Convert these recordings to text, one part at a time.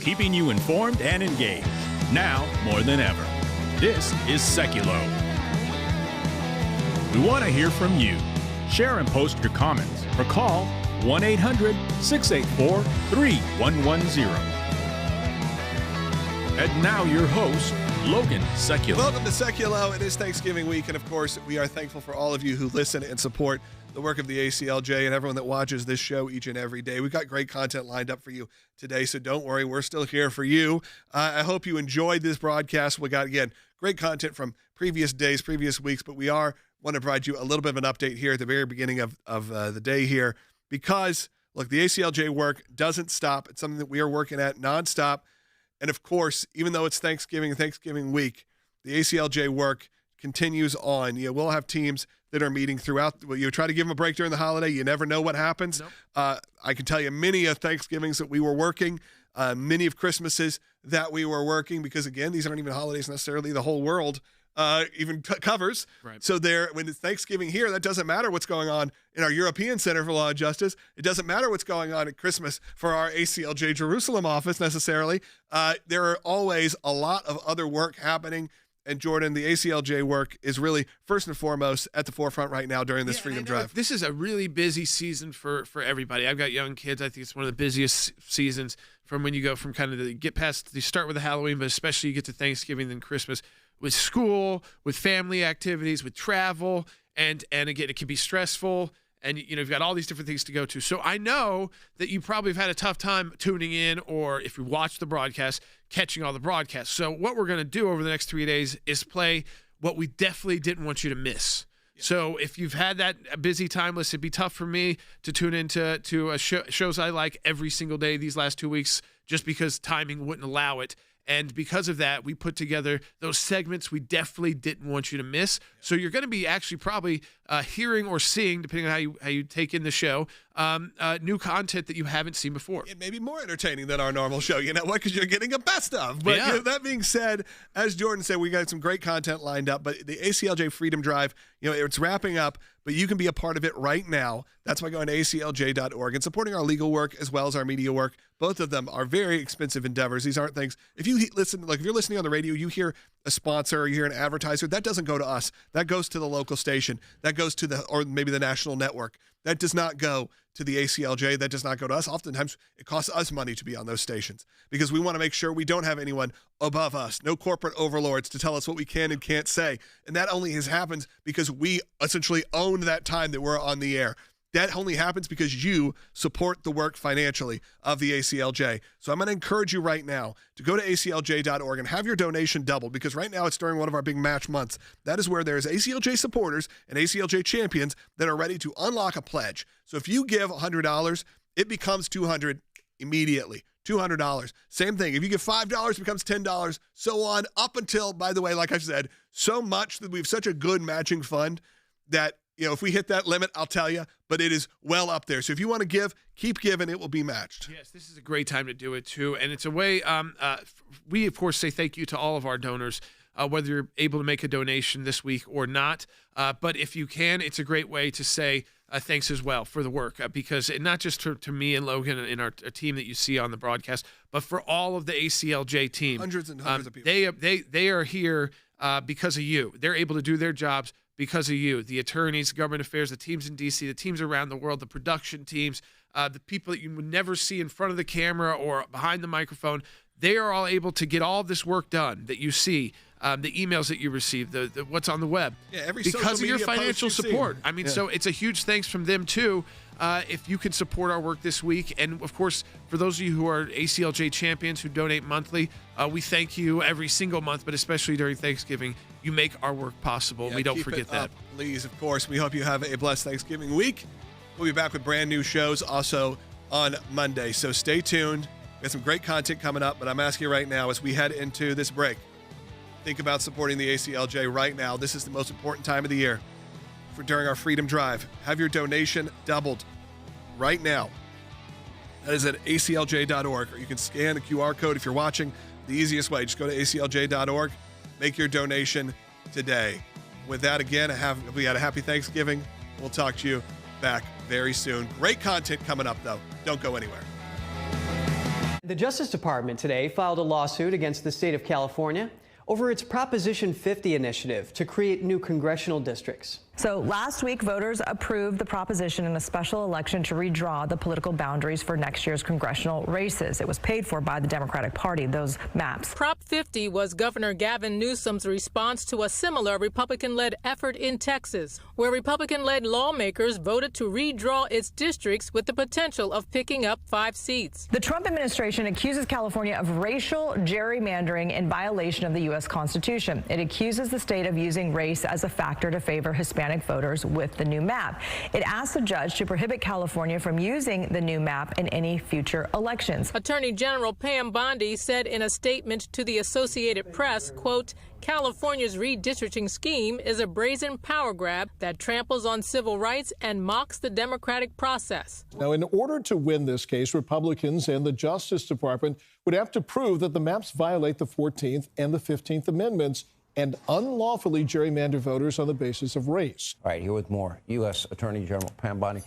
keeping you informed and engaged. Now more than ever. This is Sekulow. We want to hear from you. Share and post your comments or call 1-800-684-3110. And now your host, Logan Sekulow. Welcome to Sekulow. It is Thanksgiving week, and of course, we are thankful for all of you who listen and support the work of the ACLJ and everyone that watches this show each and every day. We've got great content lined up for you today, so don't worry. We're still here for you. I hope you enjoyed this broadcast. We got, again, great content from previous days, previous weeks, but we want to provide you a little bit of an update here at the very beginning of the day here because, look, the ACLJ work doesn't stop. It's something that we are working at nonstop. And, of course, even though it's Thanksgiving week, the ACLJ work continues on. We'll have teams that are meeting throughout. You try to give them a break during the holiday. You never know what happens. Nope. I can tell you many of Thanksgivings that we were working, many of Christmases that we were working because, again, these aren't even holidays necessarily the whole world even covers. Right. So when it's Thanksgiving here, that doesn't matter what's going on in our European Center for Law and Justice. It doesn't matter what's going on at Christmas for our ACLJ Jerusalem office necessarily. There are always a lot of other work happening. And Jordan, the ACLJ work is really first and foremost at the forefront right now during this Freedom Drive. This is a really busy season for everybody. I've got young kids. I think it's one of the busiest seasons from when you go from kind of you start with the Halloween, but especially you get to Thanksgiving, then Christmas, with school, with family activities, with travel, and again, it can be stressful. And, you've got all these different things to go to. So I know that you probably have had a tough time tuning in or if you watch the broadcast, catching all the broadcasts. So what we're going to do over the next 3 days is play what we definitely didn't want you to miss. Yeah. So if you've had that busy time list, it'd be tough for me to tune into shows I like every single day these last 2 weeks just because timing wouldn't allow it. And because of that, we put together those segments we definitely didn't want you to miss. So you're going to be actually probably hearing or seeing, depending on how you take in the show, new content that you haven't seen before. It may be more entertaining than our normal show. You know what? Because you're getting a best of. But that being said, as Jordan said, we got some great content lined up. But the ACLJ Freedom Drive, it's wrapping up. But you can be a part of it right now. That's by going to aclj.org and supporting our legal work as well as our media work. Both of them are very expensive endeavors. These aren't things. If you're listening on the radio, you hear a sponsor or you hear an advertiser, that doesn't go to us. That goes to the local station. That goes to or maybe the national network. That does not go to the ACLJ. That does not go to us. Oftentimes, it costs us money to be on those stations because we want to make sure we don't have anyone above us, no corporate overlords to tell us what we can and can't say. And that only happens because we essentially own that time that we're on the air. That only happens because you support the work financially of the ACLJ. So I'm going to encourage you right now to go to aclj.org and have your donation doubled because right now it's during one of our big match months. That is where there's ACLJ supporters and ACLJ champions that are ready to unlock a pledge. So if you give $100, it becomes $200 immediately. $200. Same thing. If you give $5, it becomes $10, so on, up until, by the way, like I said, so much that we have such a good matching fund that if we hit that limit, I'll tell you, but it is well up there. So if you want to give, keep giving. It will be matched. Yes, this is a great time to do it, too. And it's a way we, of course, say thank you to all of our donors, whether you're able to make a donation this week or not. But if you can, it's a great way to say thanks as well for the work, because not just to me and Logan and our team that you see on the broadcast, but for all of the ACLJ team. Hundreds and hundreds of people. They are here because of you. They're able to do their jobs because of you, the attorneys, government affairs, the teams in D.C., the teams around the world, the production teams, the people that you would never see in front of the camera or behind the microphone. They are all able to get all of this work done that you see, the emails that you receive, the what's on the web, because of your financial support. I mean, so it's a huge thanks from them, too, if you can support our work this week. And, of course, for those of you who are ACLJ champions who donate monthly, we thank you every single month, but especially during Thanksgiving. You make our work possible. We don't forget that. Please, of course. We hope you have a blessed Thanksgiving week. We'll be back with brand new shows also on Monday. So stay tuned. We have some great content coming up, but I'm asking you right now as we head into this break, think about supporting the ACLJ right now. This is the most important time of the year during our Freedom Drive. Have your donation doubled right now. That is at aclj.org, or you can scan the QR code if you're watching. The easiest way, just go to aclj.org. Make your donation today. With that, again, we had a happy Thanksgiving. We'll talk to you back very soon. Great content coming up, though. Don't go anywhere. The Justice Department today filed a lawsuit against the state of California over its Proposition 50 initiative to create new congressional districts. So last week, voters approved the proposition in a special election to redraw the political boundaries for next year's congressional races. It was paid for by the Democratic Party, those maps. Prop 50 was Governor Gavin Newsom's response to a similar Republican-led effort in Texas, where Republican-led lawmakers voted to redraw its districts with the potential of picking up 5 seats. The Trump administration accuses California of racial gerrymandering in violation of the U.S. Constitution. It accuses the state of using race as a factor to favor Hispanic voters with the new map. It asks the judge to prohibit California from using the new map in any future elections. Attorney General Pam Bondi said in a statement to the Associated Press, quote, California's redistricting scheme is a brazen power grab that tramples on civil rights and mocks the democratic process. Now, in order to win this case, Republicans and the Justice Department would have to prove that the maps violate the 14th and the 15th Amendments and unlawfully gerrymander voters on the basis of race. All right, here with more U.S. Attorney General Pam Bondi.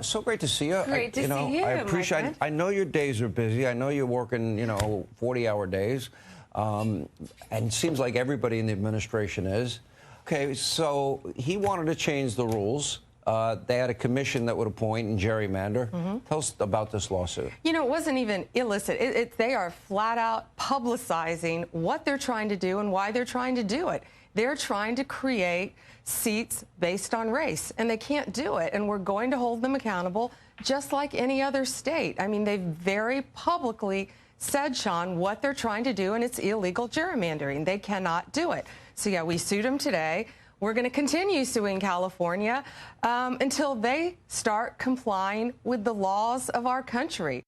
So great to see you. Great to see you, I appreciate it. I know your days are busy. I know you're working, 40-hour days. And it seems like everybody in the administration is. Okay, so he wanted to change the rules. They had a commission that would appoint and gerrymander. Tell us about this lawsuit. It wasn't even illicit. They are flat out publicizing what they're trying to do and why they're trying to do it. They're trying to create seats based on race, and they can't do it. And we're going to hold them accountable just like any other state. I mean, they very publicly said, Sean, what they're trying to do, and it's illegal gerrymandering. They cannot do it. So, yeah, we sued them today. We're going to continue suing California until they start complying with the laws of our country.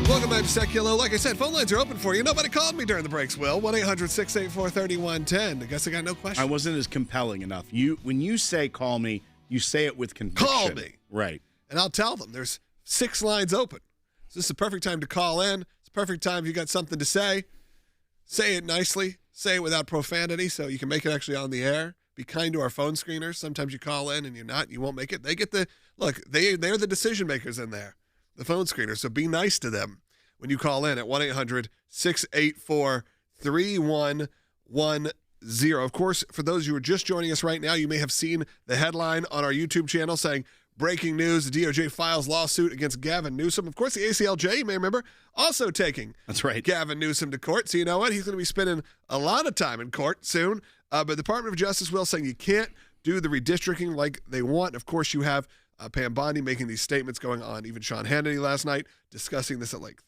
Welcome back to Sekulow. Like I said, phone lines are open for you. Nobody called me during the breaks, Will. 1-800-684-3110. I guess I got no question. I wasn't as compelling enough. When you say call me, you say it with conviction. Call me. Right. And I'll tell them there's 6 lines open. So this is the perfect time to call in. Perfect time if you got something to say. Say it nicely. Say it without profanity so you can make it actually on the air. Be kind to our phone screeners. Sometimes you call in and you're not, you won't make it. They get the, look, they're the decision makers in there, the phone screeners. So be nice to them when you call in at 1-800-684-3110. Of course, for those who are just joining us right now, you may have seen the headline on our YouTube channel saying, breaking news, the DOJ files lawsuit against Gavin Newsom. Of course, the ACLJ, you may remember, also taking Gavin Newsom to court. So you know what? He's going to be spending a lot of time in court soon. But the Department of Justice will saying you can't do the redistricting like they want. Of course, you have Pam Bondi making these statements going on. Even Sean Hannity last night discussing this at length.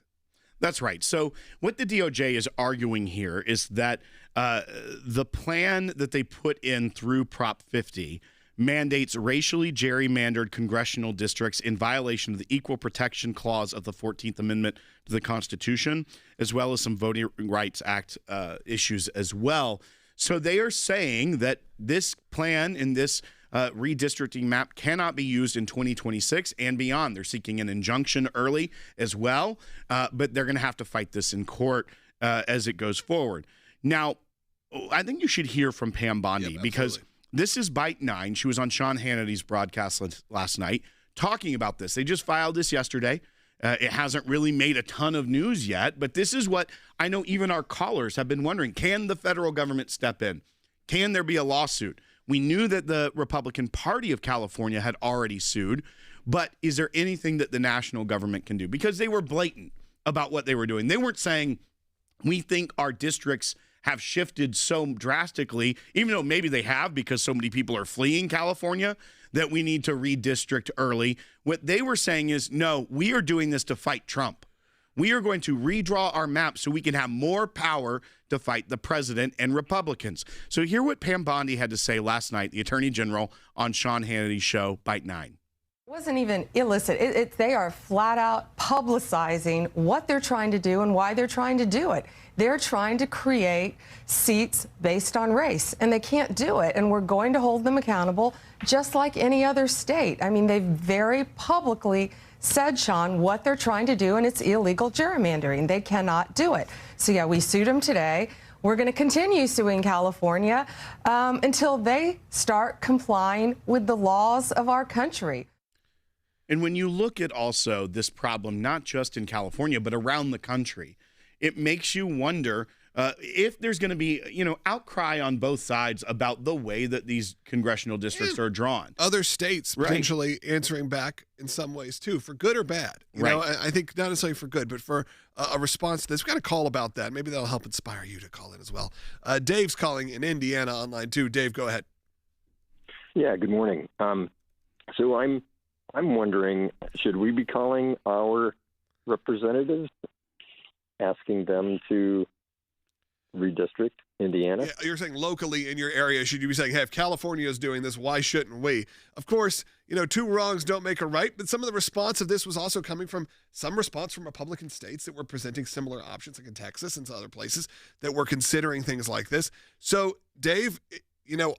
That's right. So what the DOJ is arguing here is that the plan that they put in through Prop 50 mandates racially gerrymandered congressional districts in violation of the Equal Protection Clause of the 14th Amendment to the Constitution, as well as some Voting Rights Act issues as well. So they are saying that this plan in this redistricting map cannot be used in 2026 and beyond. They're seeking an injunction early as well, but they're going to have to fight this in court as it goes forward. Now, I think you should hear from Pam Bondi because this is Bite 9. She was on Sean Hannity's broadcast last night talking about this. They just filed this yesterday. It hasn't really made a ton of news yet, but this is what I know even our callers have been wondering. Can the federal government step in? Can there be a lawsuit? We knew that the Republican Party of California had already sued, but is there anything that the national government can do? Because they were blatant about what they were doing. They weren't saying, we think our districts have shifted so drastically, even though maybe they have because so many people are fleeing California, that we need to redistrict early. What they were saying is, no, we are doing this to fight Trump. We are going to redraw our map so we can have more power to fight the president and Republicans. So hear what Pam Bondi had to say last night, the Attorney General, on Sean Hannity's show, Bite 9. It wasn't even illicit. They are flat out publicizing what they're trying to do and why they're trying to do it. They're trying to create seats based on race, and they can't do it. And we're going to hold them accountable just like any other state. I mean, they very publicly said, Sean, what they're trying to do, and it's illegal gerrymandering. They cannot do it. So, yeah, we sued them today. we're going to continue suing California until they start complying with the laws of our country. And when you look at also this problem, not just in California, but around the country, it makes you wonder if there's going to be, outcry on both sides about the way that these congressional districts are drawn. Other states potentially answering back in some ways too, for good or bad. You know, I think not necessarily for good, but for a response to this. We've got a call about that. Maybe that'll help inspire you to call in as well. Dave's calling in Indiana online too. Dave, go ahead. Yeah, good morning. So I'm wondering, should we be calling our representatives, asking them to redistrict Indiana? Yeah, you're saying locally in your area, should you be saying, hey, if California is doing this, why shouldn't we? Of course, two wrongs don't make a right, but some of the response of this was also coming from some response from Republican states that were presenting similar options, like in Texas and some other places that were considering things like this. So, Dave,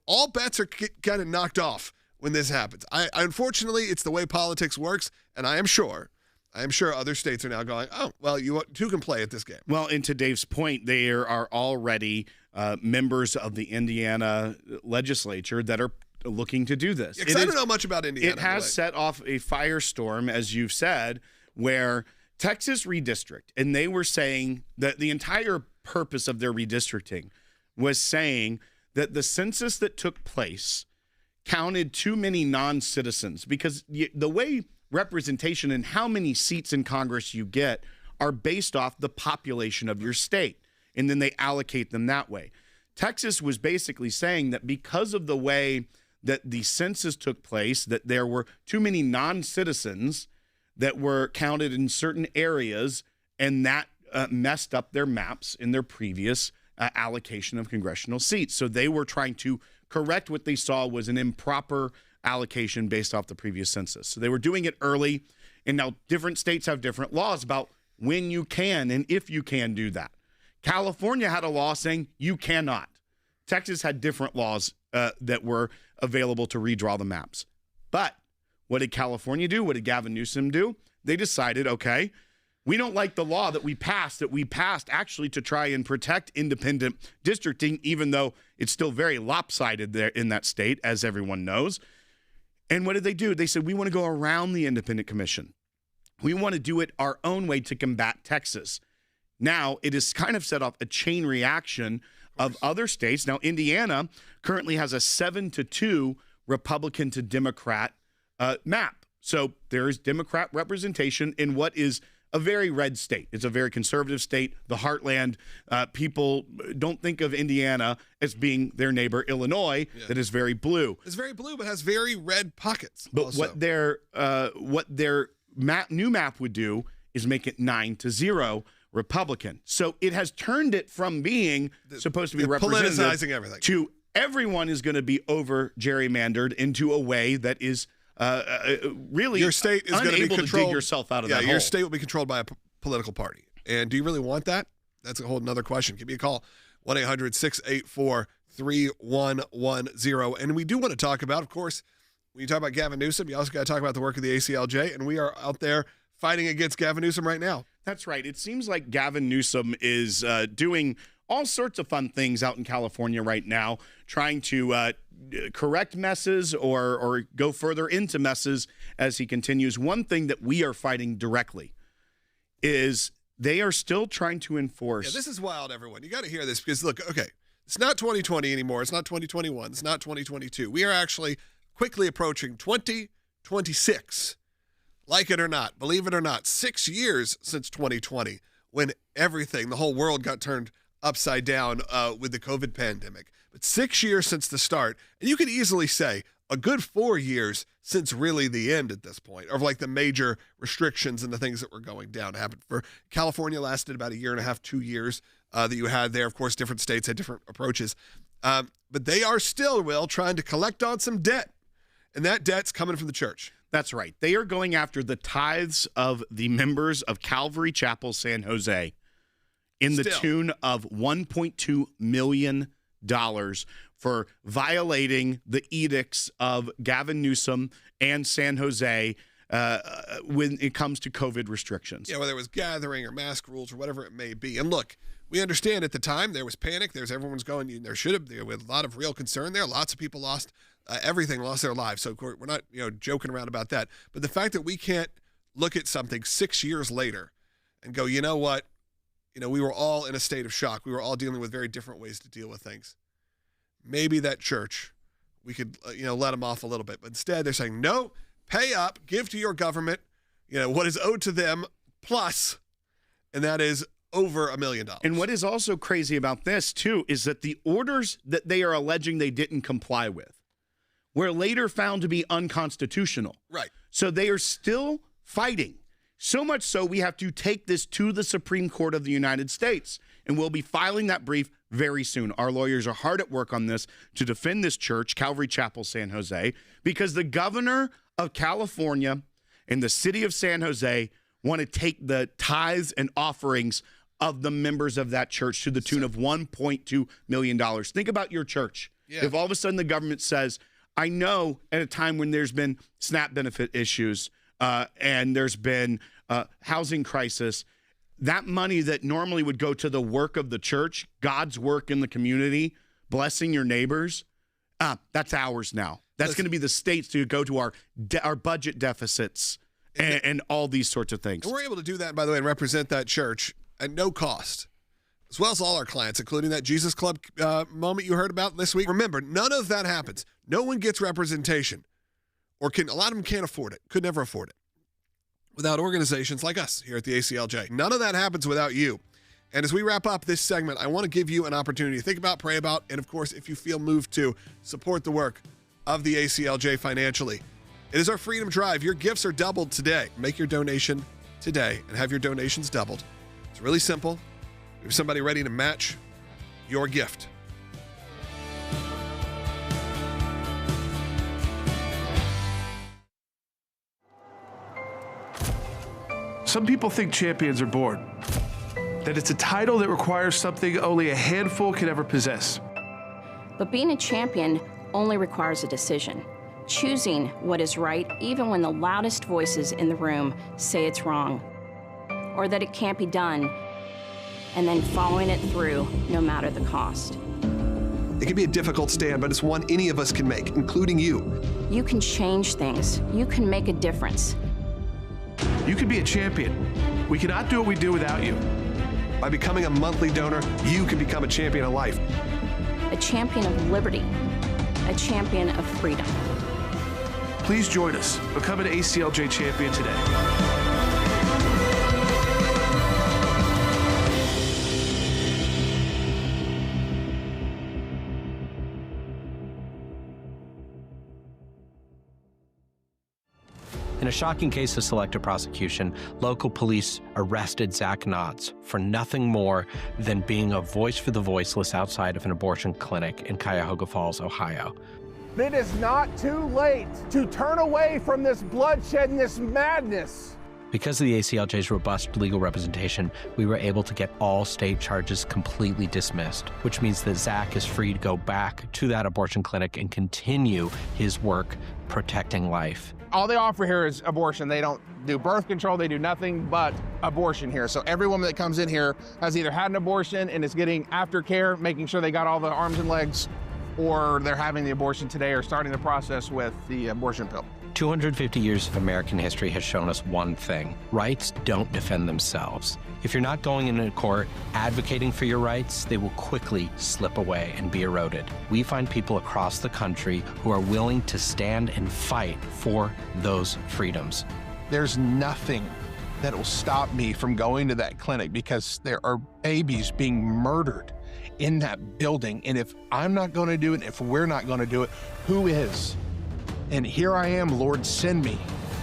all bets are kind of knocked off when this happens. Unfortunately, it's the way politics works, and I am sure other states are now going, oh, well, you two can play at this game. Well, and to Dave's point, there are already members of the Indiana legislature that are looking to do this. I don't know much about Indiana. It has set off a firestorm, as you've said, where Texas redistrict, and they were saying that the entire purpose of their redistricting was saying that the census that took place counted too many non-citizens, because the way representation and how many seats in Congress you get are based off the population of your state, and then they allocate them that way. Texas was basically saying that because of the way that the census took place, that there were too many non-citizens that were counted in certain areas, and that messed up their maps in their previous allocation of congressional seats. So they were trying to correct what they saw was an improper allocation based off the previous census. So they were doing it early, and now different states have different laws about when you can and if you can do that. California had a law saying you cannot. Texas had different laws that were available to redraw the maps. But what did California do? What did Gavin Newsom do? They decided, okay, we don't like the law that we passed actually to try and protect independent districting, even though it's still very lopsided there in that state, as everyone knows. And what did they do? They said, we want to go around the independent commission. We want to do it our own way to combat Texas. Now, it has kind of set off a chain reaction of other states. Now, Indiana currently has a 7-2 Republican to Democrat map. So there is Democrat representation in what is a very red state. It's a very conservative state, the heartland. People don't think of Indiana as being their neighbor, Illinois, that is very blue. It's very blue, but has very red pockets. But also. what their new map would do is make it 9-0 Republican. So it has turned it from being supposed to be representative politicizing everything to everyone is going to be over gerrymandered into a way that is really your state is going to be controlled. To dig yourself out of that hole. Your state will be controlled by a political party. And do you really want that? That's a whole nother question. Give me a call, 1-800-684-3110. And we do want to talk about, of course, when you talk about Gavin Newsom, you also got to talk about the work of the ACLJ. And we are out there fighting against Gavin Newsom right now. That's right. It seems like Gavin Newsom is doing all sorts of fun things out in California right now, trying to correct messes or go further into messes as he continues. One thing that we are fighting directly is they are still trying to enforce. Yeah, this is wild, everyone. You got to hear this because, look, okay, it's not 2020 anymore. It's not 2021. It's not 2022. We are actually quickly approaching 2026. Like it or not, believe it or not, 6 years since 2020 when everything, the whole world got turned upside down with the COVID pandemic. But 6 years since the start, and you could easily say a good 4 years since really the end at this point, of like the major restrictions and the things that were going down happened. For California lasted about 1.5 years, 2 years that you had there. Of course, different states had different approaches. But they are still, Will, trying to collect on some debt. And that debt's coming from the church. That's right. They are going after the tithes of the members of Calvary Chapel San Jose in the tune of $1.2 million for violating the edicts of Gavin Newsom and San Jose when it comes to COVID restrictions. Yeah, whether it was gathering or mask rules or whatever it may be. And look, We understand at the time there was panic. Everyone's going, there was a lot of real concern there. Lots of people lost everything, lost their lives. So we're not, joking around about that. But the fact that we can't look at something 6 years later and go, you know what? We were all in a state of shock. We were all dealing with very different ways to deal with things. Maybe that church, we could, let them off a little bit. But instead, they're saying, no, pay up, give to your government, what is owed to them plus, and that is over $1 million. And what is also crazy about this, too, is that the orders that they are alleging they didn't comply with were later found to be unconstitutional. Right. So they are still fighting. So much so we have to take this to the Supreme Court of the United States, and we'll be filing that brief very soon. Our lawyers are hard at work on this to defend this church, Calvary Chapel, San Jose, because the governor of California and the city of San Jose want to take the tithes and offerings of the members of that church to the tune of $1.2 million. Think about your church. Yeah. If all of a sudden the government says, I know at a time when there's been SNAP benefit issues and there's been housing crisis, that money that normally would go to the work of the church, God's work in the community, blessing your neighbors, that's ours now. That's going to be the state's to go to our budget deficits and all these sorts of things. And we're able to do that, by the way, and represent that church at no cost, as well as all our clients, including that Jesus Club moment you heard about this week. Remember, none of that happens. No one gets representation, or a lot of them can't afford it, could never afford it, without organizations like us here at the ACLJ. None of that happens without you. And as we wrap up this segment, I want to give you an opportunity to think about, pray about, and of course, if you feel moved to, support the work of the ACLJ financially. It is our Freedom Drive. Your gifts are doubled today. Make your donation today and have your donations doubled. It's really simple. We have somebody ready to match your gift. Some people think champions are born, that it's a title that requires something only a handful can ever possess. But being a champion only requires a decision, choosing what is right even when the loudest voices in the room say it's wrong, or that it can't be done, and then following it through no matter the cost. It can be a difficult stand, but it's one any of us can make, including you. You can change things. You can make a difference. You can be a champion. We cannot do what we do without you. By becoming a monthly donor, you can become a champion of life. A champion of liberty. A champion of freedom. Please join us. Become an ACLJ champion today. In a shocking case of selective prosecution, local police arrested Zach Knotts for nothing more than being a voice for the voiceless outside of an abortion clinic in Cuyahoga Falls, Ohio. It is not too late to turn away from this bloodshed and this madness. Because of the ACLJ's robust legal representation, we were able to get all state charges completely dismissed, which means that Zach is free to go back to that abortion clinic and continue his work protecting life. All they offer here is abortion. They don't do birth control. They do nothing but abortion here. So every woman that comes in here has either had an abortion and is getting aftercare, making sure they got all the arms and legs, or they're having the abortion today or starting the process with the abortion pill. 250 years of American history has shown us one thing: rights don't defend themselves. If you're not going into court advocating for your rights, they will quickly slip away and be eroded. We find people across the country who are willing to stand and fight for those freedoms. There's nothing that will stop me from going to that clinic because there are babies being murdered in that building. And if I'm not going to do it, if we're not going to do it, who is? And here I am, Lord, send me.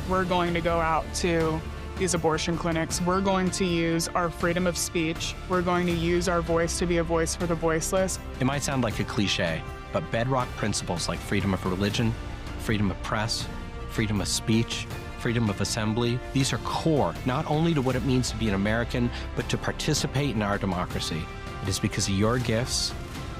We're going to go out to these abortion clinics. We're going to use our freedom of speech. We're going to use our voice to be a voice for the voiceless. It might sound like a cliche, but bedrock principles like freedom of religion, freedom of press, freedom of speech, freedom of assembly, these are core not only to what it means to be an American, but to participate in our democracy. It is because of your gifts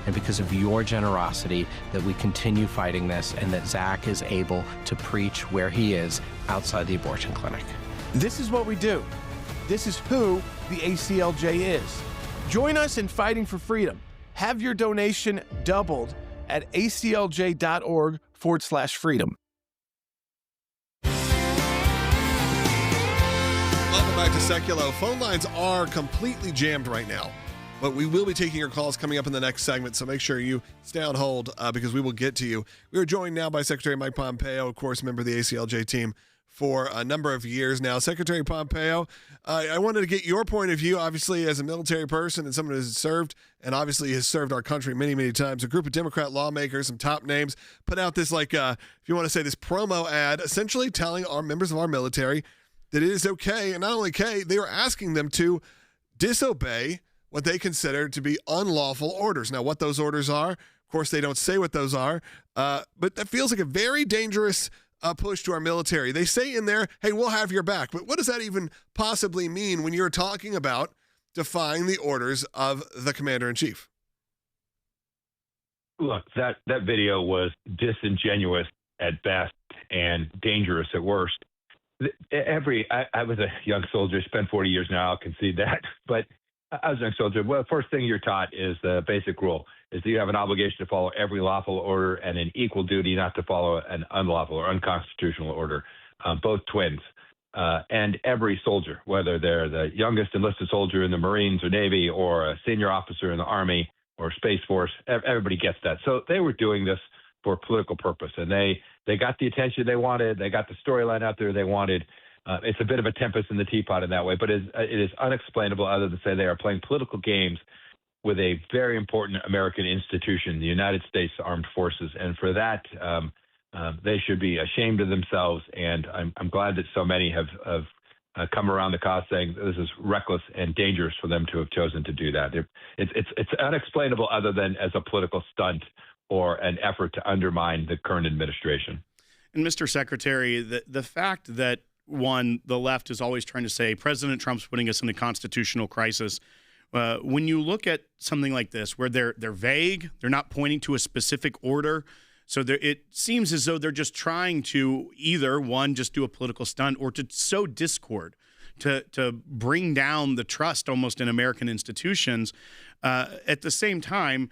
and because of your generosity that we continue fighting this, and that Zach is able to preach where he is outside the abortion clinic. This is what we do. This is who the ACLJ is. Join us in fighting for freedom. Have your donation doubled at aclj.org/freedom. Welcome back to Sekulow. Phone lines are completely jammed right now, but we will be taking your calls coming up in the next segment, so make sure you stay on hold because we will get to you. We are joined now by Secretary Mike Pompeo, of course, member of the ACLJ team for a number of years now. Secretary Pompeo, I wanted to get your point of view, obviously, as a military person and someone who has served and obviously has served our country many, many times. A group of Democrat lawmakers, some top names, put out this, if you want to say this promo ad, essentially telling our members of our military that it is okay, and not only okay, they are asking them to disobey what they consider to be unlawful orders. Now, what those orders are, of course, they don't say what those are, but that feels like a very dangerous push to our military. They say in there, hey, we'll have your back. But what does that even possibly mean when you're talking about defying the orders of the commander-in-chief? Look, that video was disingenuous at best and dangerous at worst. I was a young soldier, spent 40 years now, I'll concede that. But I was a young soldier. Well, the first thing you're taught is the basic rule, is that you have an obligation to follow every lawful order and an equal duty not to follow an unlawful or unconstitutional order, both twins. And every soldier, whether they're the youngest enlisted soldier in the Marines or Navy or a senior officer in the Army or Space Force, everybody gets that. So they were doing this for political purpose, and they got the attention they wanted. They got the storyline out there they wanted. It's a bit of a tempest in the teapot in that way, but it is unexplainable other than say they are playing political games with a very important American institution, the United States Armed Forces. And for that, they should be ashamed of themselves. And I'm glad that so many have come around the cause saying this is reckless and dangerous for them to have chosen to do that. It's unexplainable other than as a political stunt or an effort to undermine the current administration. And Mr. Secretary, the fact that, one, the left is always trying to say President Trump's putting us in a constitutional crisis. When you look at something like this, where they're vague, they're not pointing to a specific order, so it seems as though they're just trying to either, one, just do a political stunt, or to sow discord, to bring down the trust almost in American institutions. At the same time,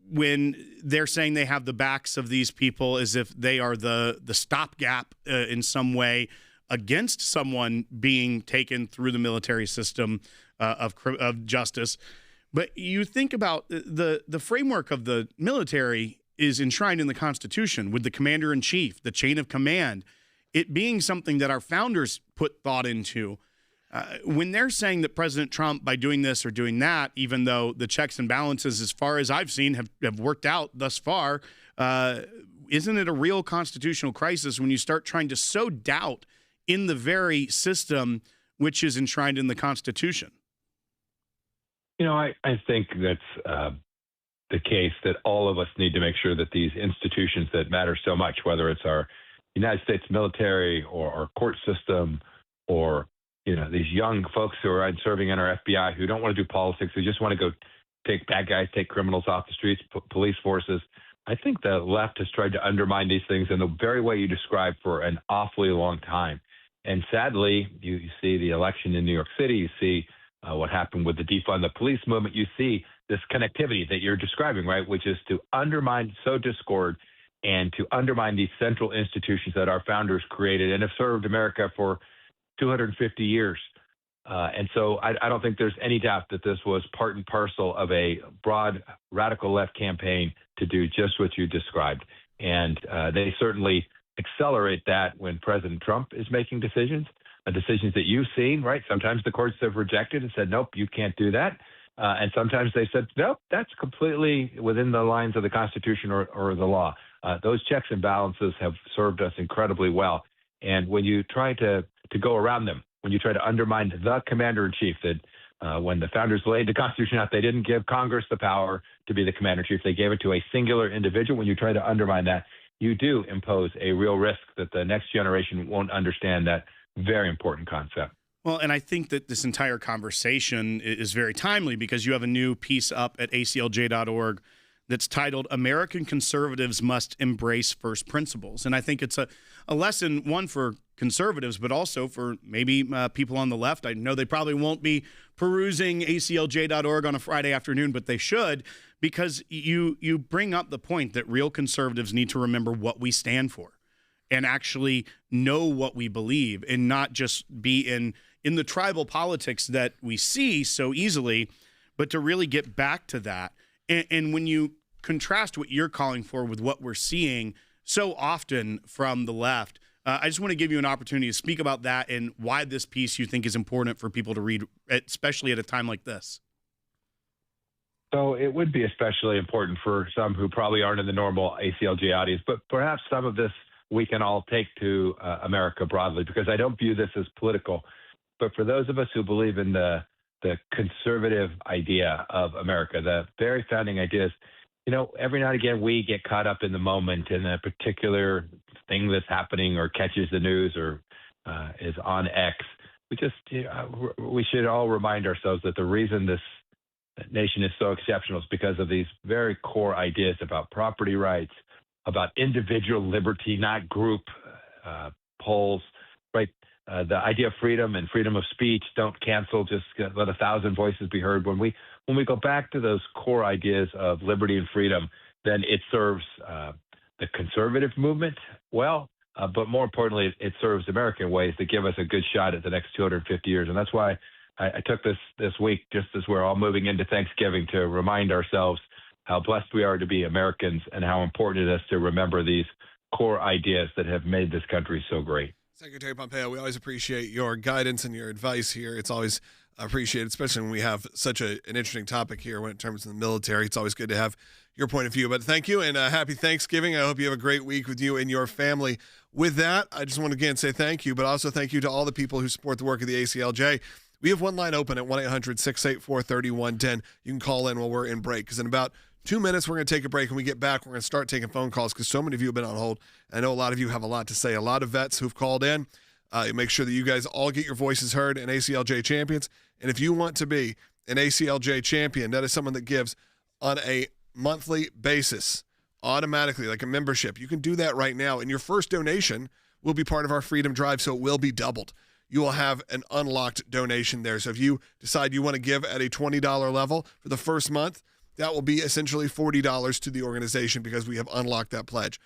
when they're saying they have the backs of these people as if they are the stopgap in some way against someone being taken through the military system of justice. But you think about the framework of the military is enshrined in the Constitution with the commander-in-chief, the chain of command, it being something that our founders put thought into. When they're saying that President Trump, by doing this or doing that, even though the checks and balances, as far as I've seen, have worked out thus far, isn't it a real constitutional crisis when you start trying to sow doubt in the very system which is enshrined in the Constitution? You know, I think that's the case, that all of us need to make sure that these institutions that matter so much, whether it's our United States military or our court system or these young folks who are serving in our FBI who don't want to do politics, who just want to go take bad guys, take criminals off the streets, police forces. I think the left has tried to undermine these things in the very way you described for an awfully long time. And sadly, you see the election in New York City, you see what happened with the defund the police movement, you see this connectivity that you're describing, right, which is to undermine, sow discord, and to undermine these central institutions that our founders created and have served America for 250 years. And so I don't think there's any doubt that this was part and parcel of a broad radical left campaign to do just what you described. And they certainly accelerate that when President Trump is making decisions that you've seen, right? Sometimes the courts have rejected and said, nope, you can't do that. And sometimes they said, nope, that's completely within the lines of the Constitution or the law. Those checks and balances have served us incredibly well. And when you try to go around them, when you try to undermine the commander-in-chief, that when the founders laid the Constitution out, they didn't give Congress the power to be the commander-in-chief. They gave it to a singular individual. When you try to undermine that, you do impose a real risk that the next generation won't understand that very important concept. Well, and I think that this entire conversation is very timely because you have a new piece up at aclj.org that's titled American Conservatives Must Embrace First Principles. And I think it's a lesson, one, for conservatives, but also for maybe people on the left. I know they probably won't be perusing ACLJ.org on a Friday afternoon, but they should, because you bring up the point that real conservatives need to remember what we stand for and actually know what we believe, and not just be in the tribal politics that we see so easily, but to really get back to that. And when you contrast what you're calling for with what we're seeing so often from the left, I just want to give you an opportunity to speak about that and why this piece you think is important for people to read, especially at a time like this. So it would be especially important for some who probably aren't in the normal ACLJ audience, but perhaps some of this we can all take to America broadly, because I don't view this as political. But for those of us who believe in the conservative idea of America, the very founding ideas, every now and again we get caught up in the moment in a particular thing that's happening or catches the news or is on X. We should all remind ourselves that the reason this nation is so exceptional is because of these very core ideas about property rights, about individual liberty, not group polls, right? The idea of freedom and freedom of speech, don't cancel, just let 1,000 voices be heard. When we go back to those core ideas of liberty and freedom, then it serves the conservative movement well, but more importantly, it serves America in ways that give us a good shot at the next 250 years. And that's why I took this week, just as we're all moving into Thanksgiving, to remind ourselves how blessed we are to be Americans and how important it is to remember these core ideas that have made this country so great. Secretary Pompeo, we always appreciate your guidance and your advice here. It's always appreciated, especially when we have such an interesting topic here when it comes to the military. It's always good to have your point of view. But thank you, and happy Thanksgiving. I hope you have a great week with you and your family. With that, I just want to again say thank you, but also thank you to all the people who support the work of the ACLJ. We have one line open at 1-800-684-3110. You can call in while we're in break, because in about 2 minutes, we're going to take a break. When we get back, we're going to start taking phone calls because so many of you have been on hold. I know a lot of you have a lot to say. A lot of vets who've called in. Make sure that you guys all get your voices heard and ACLJ champions. And if you want to be an ACLJ champion, that is someone that gives on a monthly basis, automatically, like a membership. You can do that right now. And your first donation will be part of our Freedom Drive, so it will be doubled. You will have an unlocked donation there. So if you decide you want to give at a $20 level for the first month, that will be essentially $40 to the organization because we have unlocked that pledge.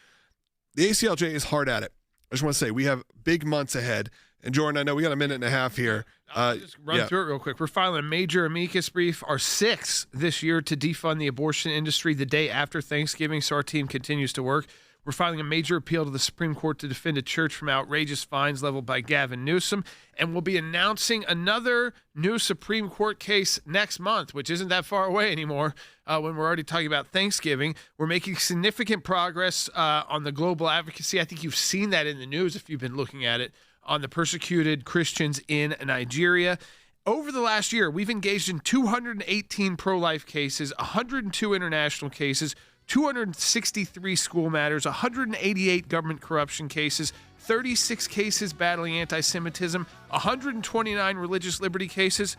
The ACLJ is hard at it. I just want to say we have big months ahead. And Jordan, I know we got a minute and a half here. I'll just run through it real quick. We're filing a major amicus brief, our 6th this year, to defund the abortion industry the day after Thanksgiving, so our team continues to work. We're filing a major appeal to the Supreme Court to defend a church from outrageous fines leveled by Gavin Newsom. And we'll be announcing another new Supreme Court case next month, which isn't that far away anymore when we're already talking about Thanksgiving. We're making significant progress on the global advocacy. I think you've seen that in the news if you've been looking at it, on the persecuted Christians in Nigeria. Over the last year, we've engaged in 218 pro-life cases, 102 international cases, 263 school matters, 188 government corruption cases, 36 cases battling anti-Semitism, 129 religious liberty cases,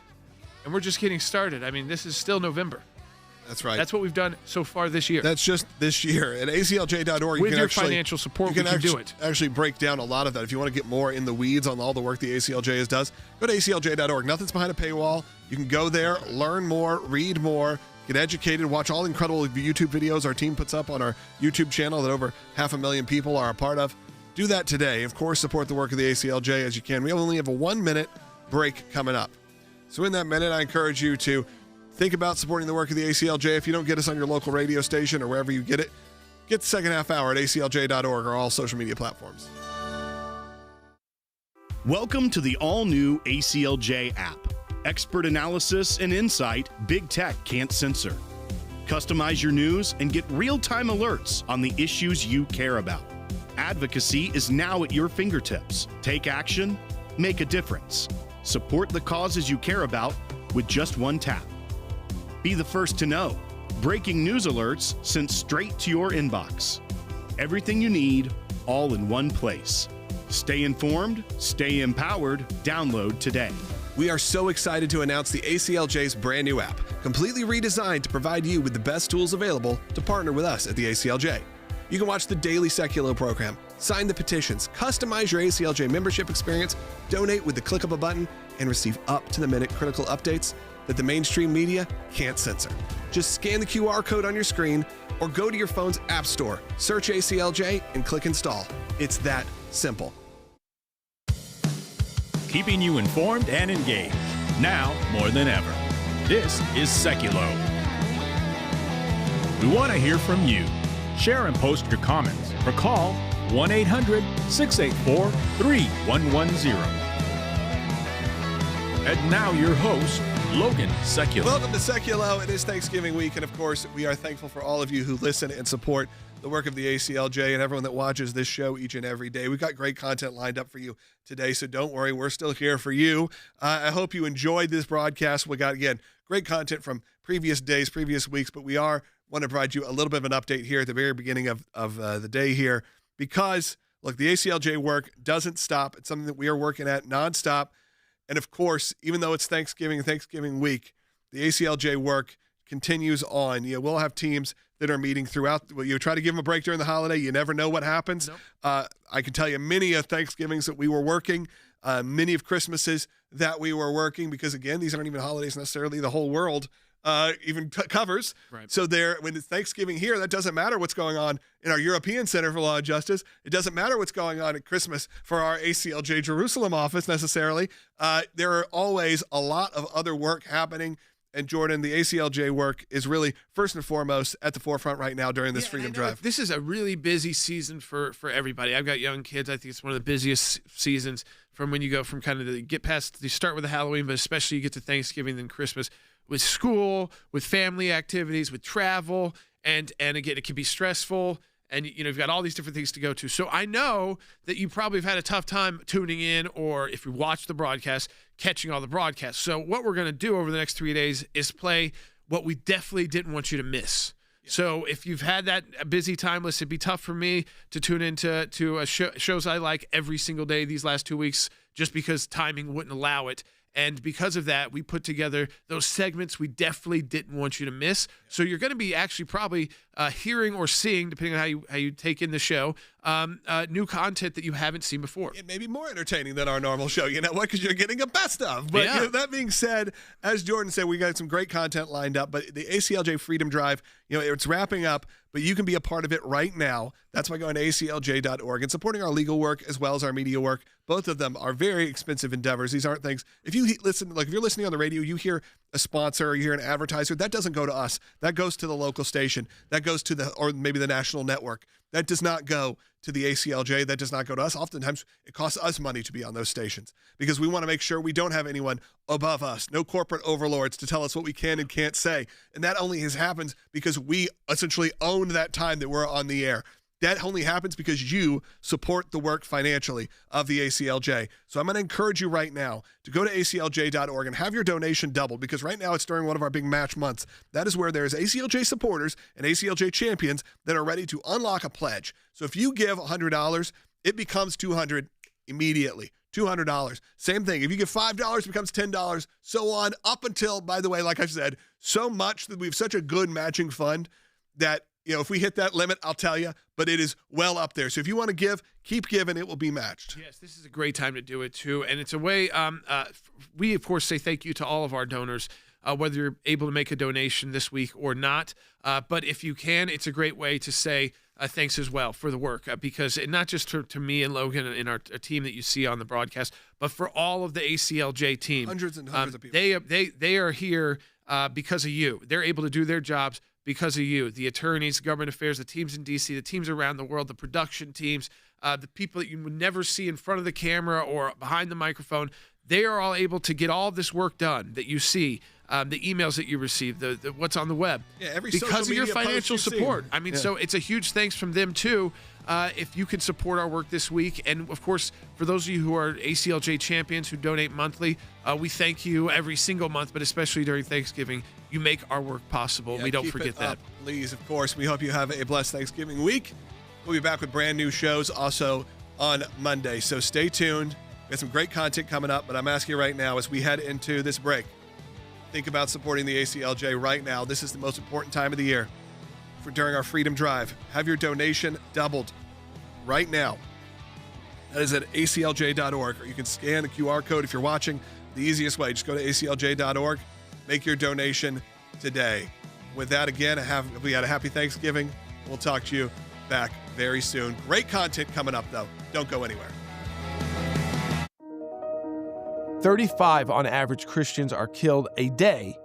and we're just getting started. I mean, this is still November. That's right. That's what we've done so far this year. That's just this year. At ACLJ.org, with your financial support, we can do it. Actually break down a lot of that. If you want to get more in the weeds on all the work the ACLJ does, go to ACLJ.org. Nothing's behind a paywall. You can go there, learn more, read more, get educated, watch all the incredible YouTube videos our team puts up on our YouTube channel that over 500,000 people are a part of. Do that today. Of course, support the work of the ACLJ as you can. We only have a 1-minute break coming up. So in that minute, I encourage you to think about supporting the work of the ACLJ. If you don't get us on your local radio station or wherever you get it, get the second half hour at aclj.org or all social media platforms. Welcome to the all-new ACLJ app. Expert analysis and insight big tech can't censor. Customize your news and get real-time alerts on the issues you care about. Advocacy is now at your fingertips. Take action, make a difference. Support the causes you care about with just one tap. Be the first to know. Breaking news alerts sent straight to your inbox. Everything you need, all in one place. Stay informed, stay empowered. Download today. We are so excited to announce the ACLJ's brand new app, completely redesigned to provide you with the best tools available to partner with us at the ACLJ. You can watch the daily Sekulow program, sign the petitions, customize your ACLJ membership experience, donate with the click of a button, and receive up-to-the-minute critical updates that the mainstream media can't censor. Just scan the QR code on your screen or go to your phone's app store, search ACLJ, and click install. It's that simple. Keeping you informed and engaged, now more than ever. This is Sekulow. We want to hear from you. Share and post your comments or call 1-800-684-3110. And now your host, Logan Sekulow. Welcome to Sekulow. It is Thanksgiving week, and of course, we are thankful for all of you who listen and support the work of the ACLJ and everyone that watches this show each and every day. We've got great content lined up for you today, so don't worry. We're still here for you. I hope you enjoyed this broadcast. We got, again, great content from previous days, previous weeks, but we want to provide you a little bit of an update here at the very beginning of the day here because, look, the ACLJ work doesn't stop. It's something that we are working at nonstop. And, of course, even though it's Thanksgiving week, the ACLJ work continues on. We'll have teams that are meeting throughout. You try to give them a break during the holiday. You never know what happens. Nope. I can tell you many of Thanksgivings that we were working, many of Christmases that we were working, because, again, these aren't even holidays necessarily the whole world even covers. Right. So when it's Thanksgiving here, that doesn't matter what's going on in our European Center for Law and Justice. It doesn't matter what's going on at Christmas for our ACLJ Jerusalem office necessarily. There are always a lot of other work happening. And Jordan, the ACLJ work is really first and foremost at the forefront right now during this Freedom Drive. This is a really busy season for everybody. I've got young kids. I think it's one of the busiest seasons from when you go from kind of you start with the Halloween, but especially you get to Thanksgiving and Christmas with school, with family activities, with travel, and again, it can be stressful. And, you've got all these different things to go to. So I know that you probably have had a tough time tuning in, or if you watch the broadcast, catching all the broadcasts. So what we're going to do over the next 3 days is play what we definitely didn't want you to miss. Yeah. So if you've had that busy time list, it'd be tough for me to tune into shows I like every single day these last 2 weeks just because timing wouldn't allow it. And because of that, we put together those segments we definitely didn't want you to miss. So you're going to be actually probably hearing or seeing, depending on how you take in the show, new content that you haven't seen before. It may be more entertaining than our normal show. You know what? Because you're getting a best of. But that being said, as Jordan said, we got some great content lined up. But the ACLJ Freedom Drive, it's wrapping up. But you can be a part of it right now. That's by going to aclj.org and supporting our legal work as well as our media work. Both of them are very expensive endeavors. These aren't things. If you're listening on the radio, you hear a sponsor or you hear an advertiser, that doesn't go to us. That goes to the local station. That goes to or maybe the national network. That does not go to the ACLJ. That does not go to us. Oftentimes, it costs us money to be on those stations because we want to make sure we don't have anyone above us, no corporate overlords to tell us what we can and can't say. And that only happens because we essentially own that time that we're on the air. That only happens because you support the work financially of the ACLJ. So I'm going to encourage you right now to go to aclj.org and have your donation doubled, because right now it's during one of our big match months. That is where there's ACLJ supporters and ACLJ champions that are ready to unlock a pledge. So if you give $100, it becomes $200 immediately. $200. Same thing. If you give $5, it becomes $10, so on, up until, by the way, like I said, so much that we have such a good matching fund that, if we hit that limit, I'll tell you, but it is well up there. So if you want to give, keep giving. It will be matched. Yes, this is a great time to do it, too. And it's a way we, of course, say thank you to all of our donors, whether you're able to make a donation this week or not. But if you can, it's a great way to say thanks as well for the work, because not just to me and Logan and our team that you see on the broadcast, but for all of the ACLJ team. Hundreds and hundreds of people. They are here because of you. They're able to do their jobs because of you, the attorneys, government affairs, the teams in D.C., the teams around the world, the production teams, the people that you would never see in front of the camera or behind the microphone. They are all able to get all of this work done that you see, the emails that you receive, the what's on the web. Yeah, every because of your financial support. I mean, so it's a huge thanks from them too. If you can support our work this week, and of course, for those of you who are ACLJ champions who donate monthly, we thank you every single month, but especially during Thanksgiving. You make our work possible. Yeah, we don't forget that. Please, of course. We hope you have a blessed Thanksgiving week. We'll be back with brand new shows also on Monday. So stay tuned. We have some great content coming up, but I'm asking you right now as we head into this break, think about supporting the ACLJ right now. This is the most important time of the year during our Freedom Drive. Have your donation doubled right now. That is at aclj.org, or you can scan the QR code if you're watching. The easiest way, just go to aclj.org, make your donation today. With that, again, we had a happy Thanksgiving. We'll talk to you back very soon. Great content coming up, though. Don't go anywhere. 35 on average Christians are killed a day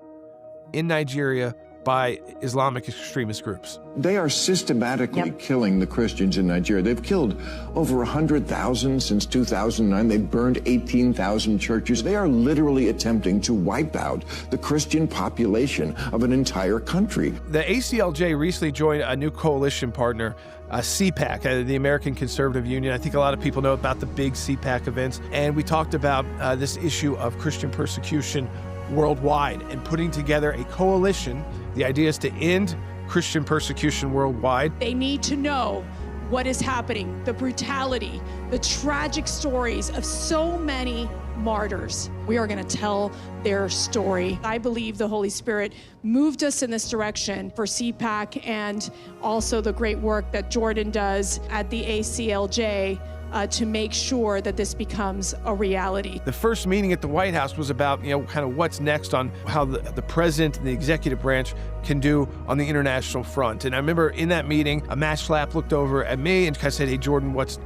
in Nigeria by Islamic extremist groups. They are systematically killing the Christians in Nigeria. They've killed over 100,000 since 2009. They've burned 18,000 churches. They are literally attempting to wipe out the Christian population of an entire country. The ACLJ recently joined a new coalition partner, CPAC, the American Conservative Union. I think a lot of people know about the big CPAC events. And we talked about this issue of Christian persecution worldwide and putting together a coalition. The idea is to end Christian persecution worldwide. They need to know what is happening, the brutality, the tragic stories of so many martyrs. We are going to tell their story. I believe the Holy Spirit moved us in this direction for CPAC and also the great work that Jordan does at the ACLJ to make sure that this becomes a reality. The first meeting at the White House was about, kind of what's next on how the president and the executive branch can do on the international front. And I remember in that meeting, Matt Schlapp looked over at me and kind of said, "Hey, Jordan, what's,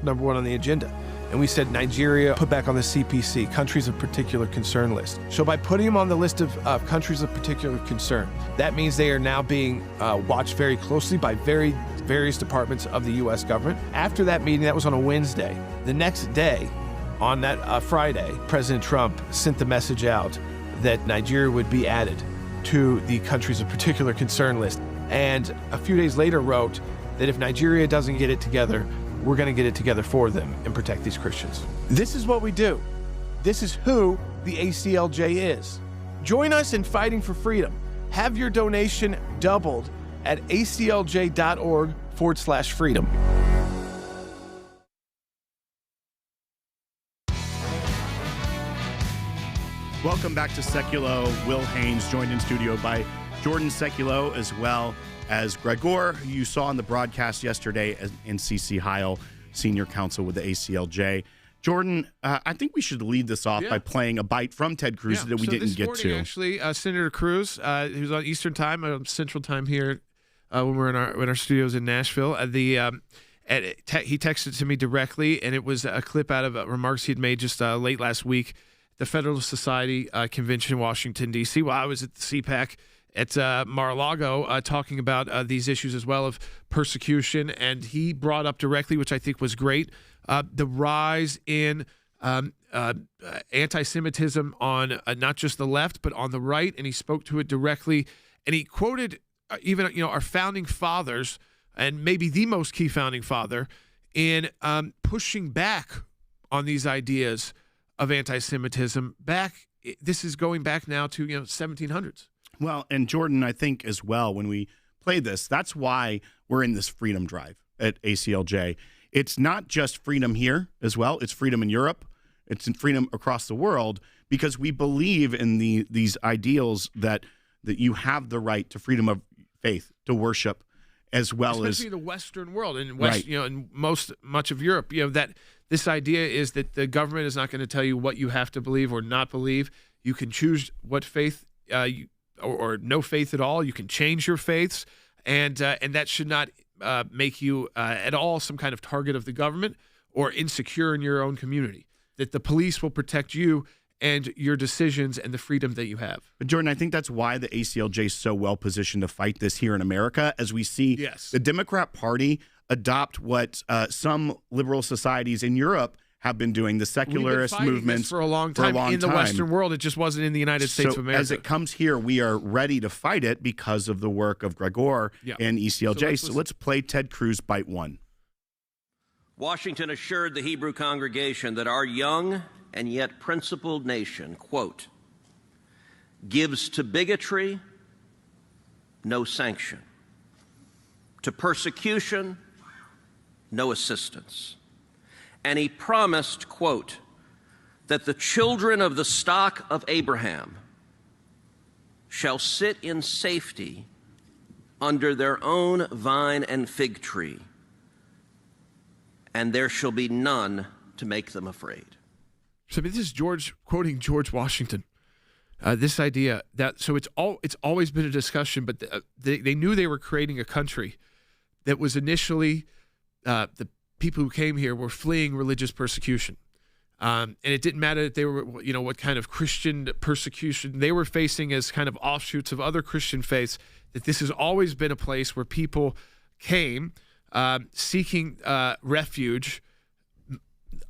number one on the agenda?" And we said, Nigeria, put back on the CPC, countries of particular concern list. So by putting them on the list of countries of particular concern, that means they are now being watched very closely by various departments of the U.S. government. After that meeting, that was on a Wednesday. The next day, on that Friday, President Trump sent the message out that Nigeria would be added to the countries of particular concern list. And a few days later wrote that if Nigeria doesn't get it together, we're going to get it together for them and protect these Christians. This is what we do. This is who the ACLJ is. Join us in fighting for freedom. Have your donation doubled at aclj.org/freedom. Welcome back to Sekulow. Will Haynes, joined in studio by Jordan Sekulow, as well as Gregor, who you saw on the broadcast yesterday, and C.C. Heil, senior counsel with the ACLJ. Jordan, I think we should lead this off by playing a bite from Ted Cruz that we didn't get to. Actually, Senator Cruz, he was on Eastern Time, Central Time here when we're in our studios in Nashville. He texted to me directly, and it was a clip out of remarks he'd made just late last week at the Federalist Society convention in Washington, D.C. while I was at the CPAC at Mar-a-Lago talking about these issues as well of persecution. And he brought up directly, which I think was great, the rise in anti-Semitism on not just the left, but on the right. And he spoke to it directly. And he quoted even, our founding fathers, and maybe the most key founding father, in pushing back on these ideas of anti-Semitism. This is going back now to 1700s. Well, and Jordan, I think as well, when we play this, that's why we're in this freedom drive at ACLJ. It's not just freedom here as well. It's freedom in Europe. It's in freedom across the world, because we believe in these ideals that you have the right to freedom of faith, to worship, as well especially the Western world and West, and much of Europe. That this idea is that the government is not going to tell you what you have to believe or not believe. You can choose what faith or no faith at all. You can change your faiths, and that should not make you at all some kind of target of the government or insecure in your own community. That the police will protect you and your decisions and the freedom that you have. But Jordan, I think that's why the ACLJ is so well positioned to fight this here in America, as we see the Democrat Party adopt what some liberal societies in Europe have been doing, the secularist movements for a long time in the Western world. It just wasn't in the United States of America. As it comes here, we are ready to fight it because of the work of Gregor and ECLJ. So let's play Ted Cruz bite one. Washington assured the Hebrew congregation that our young and yet principled nation, quote, gives to bigotry no sanction, to persecution no assistance. And he promised, quote, that the children of the stock of Abraham shall sit in safety under their own vine and fig tree, and there shall be none to make them afraid. So this is George quoting George Washington. This idea that it's always been a discussion, but they knew they were creating a country that was initially the people who came here were fleeing religious persecution, and it didn't matter that they were what kind of Christian persecution they were facing as kind of offshoots of other Christian faiths. That this has always been a place where people came seeking refuge,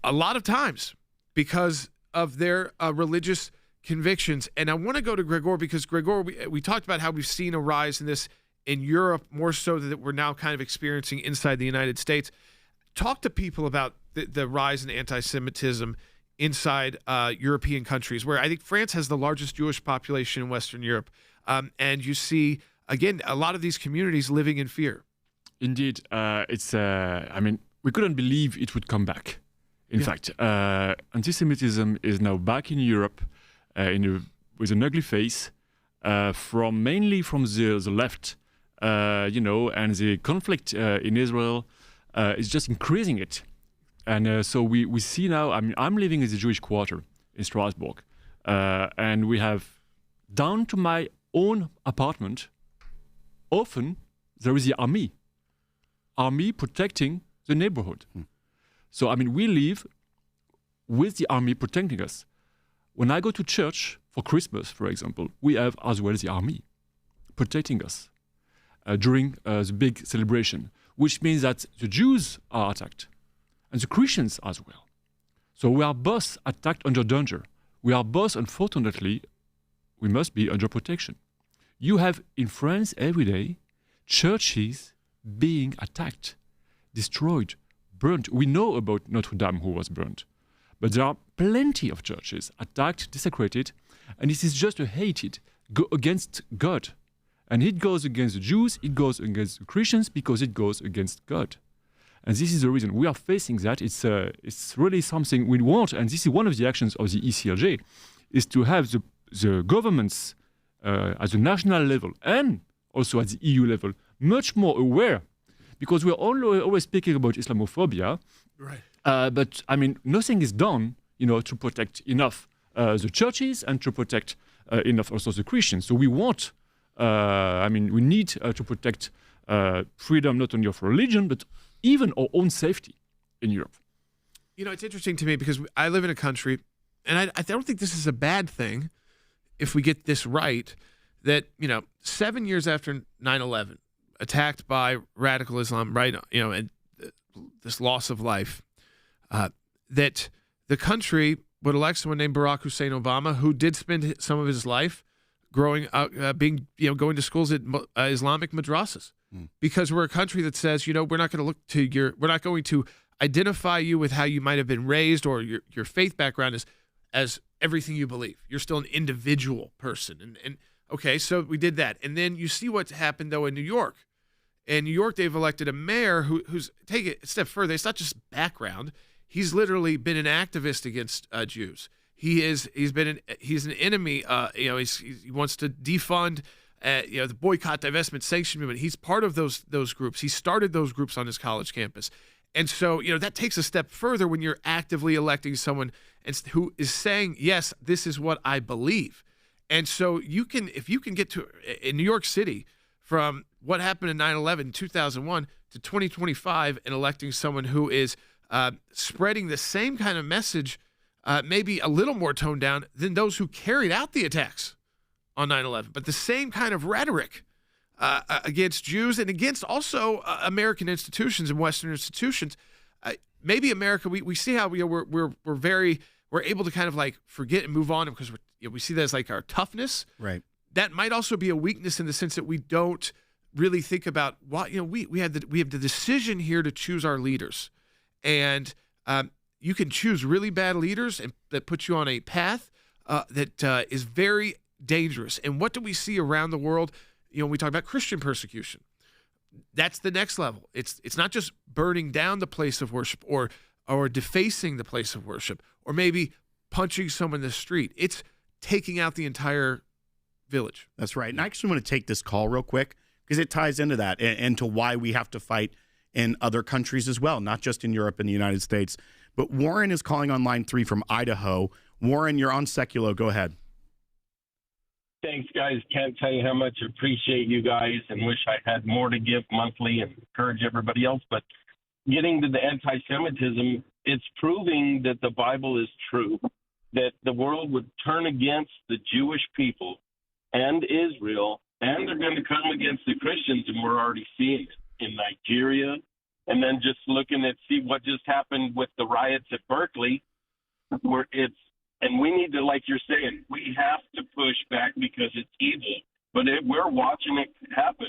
a lot of times because of their religious convictions. And I want to go to Gregor because Gregor, we talked about how we've seen a rise in this in Europe more so that we're now kind of experiencing inside the United States. Talk to people about the rise in anti-Semitism inside European countries, where I think France has the largest Jewish population in Western Europe. And you see, again, a lot of these communities living in fear. Indeed. We couldn't believe it would come back. In fact, anti-Semitism is now back in Europe with an ugly face, mainly from the left, and the conflict in Israel is just increasing it. And so we see now, I'm living in the Jewish quarter in Strasbourg, and we have, down to my own apartment, often there is the army protecting the neighborhood. So, we live with the army protecting us. When I go to church for Christmas, for example, we have as well the army protecting us during the big celebration, which means that the Jews are attacked and the Christians as well. So we are both attacked under danger. We are both, unfortunately, we must be under protection. You have in France every day churches being attacked, destroyed, burnt. We know about Notre Dame who was burnt. But there are plenty of churches attacked, desecrated, and this is just a hate go against God. And it goes against the Jews, it goes against the Christians because it goes against God. And this is the reason we are facing that. It's really something we want, and this is one of the actions of the ACLJ, is to have the governments at the national level and also at the EU level much more aware, because we're always speaking about Islamophobia. Right. But nothing is done, to protect enough the churches and to protect enough also the Christians. So we want, we need to protect freedom not only of religion but even our own safety in Europe. It's interesting to me because I live in a country, and I don't think this is a bad thing if we get this right. That 7 years after 9/11, attacked by radical Islam, right? And this loss of life. That the country would elect someone named Barack Hussein Obama, who did spend some of his life growing up, going to schools at Islamic madrasas, because we're a country that says, we're not going to we're not going to identify you with how you might have been raised or your faith background as everything you believe. You're still an individual person, and okay, so we did that, and then you see what's happened though in New York. In New York, they've elected a mayor who's take it a step further. It's not just background. He's literally been an activist against Jews. He's an enemy. He wants to defund the boycott, divestment, sanction movement. He's part of those groups. He started those groups on his college campus, and so that takes a step further when you're actively electing someone who is saying, yes, this is what I believe. And so if you can get to in New York City from what happened in 9/11, 2001 to 2025, and electing someone who is spreading the same kind of message, maybe a little more toned down than those who carried out the attacks on 9/11, but the same kind of rhetoric against Jews and against also American institutions and Western institutions. Maybe America, we see how we're able to kind of like forget and move on because we see that as like our toughness. Right. That might also be a weakness in the sense that we don't really think about what we have the decision here to choose our leaders. And you can choose really bad leaders and that put you on a path that is very dangerous. And what do we see around the world? When we talk about Christian persecution, that's the next level. It's not just burning down the place of worship or defacing the place of worship or maybe punching someone in the street. It's taking out the entire village. That's right. And I actually want to take this call real quick because it ties into that and to why we have to fight in other countries as well, not just in Europe and the United States. But Warren is calling on line 3 from Idaho. Warren, you're on Sekulow. Go ahead. Thanks, guys. Can't tell you how much I appreciate you guys and wish I had more to give monthly and encourage everybody else. But getting to the anti-Semitism, it's proving that the Bible is true, that the world would turn against the Jewish people and Israel, and they're going to come against the Christians, and we're already seeing it in Nigeria. And then just looking at see what just happened with the riots at Berkeley, where and we need to, like you're saying, we have to push back because it's evil. But we're watching it happen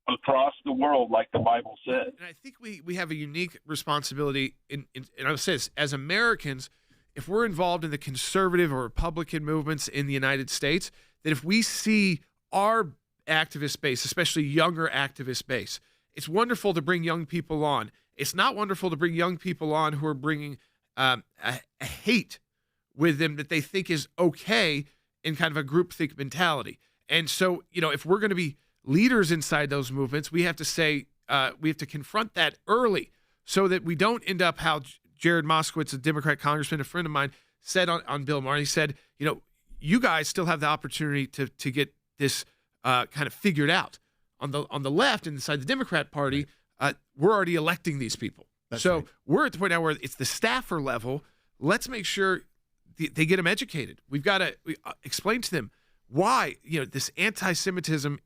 across the world, like the Bible says. And I think we have a unique responsibility, and I would say this, as Americans, if we're involved in the conservative or Republican movements in the United States, that if we see our activist base, especially younger activist base, it's wonderful to bring young people on. It's not wonderful to bring young people on who are bringing a hate with them that they think is okay in kind of a groupthink mentality. And so, if we're going to be leaders inside those movements, we have to say, we have to confront that early so that we don't end up how Jared Moskowitz, a Democrat congressman, a friend of mine, said on Bill Maher. He said, you guys still have the opportunity to get this kind of figured out. On the left, inside the Democrat Party, we're already electing these people. So we're at the point now where it's the staffer level. Let's make sure they get them educated. We've got to explain to them why this anti-Semitism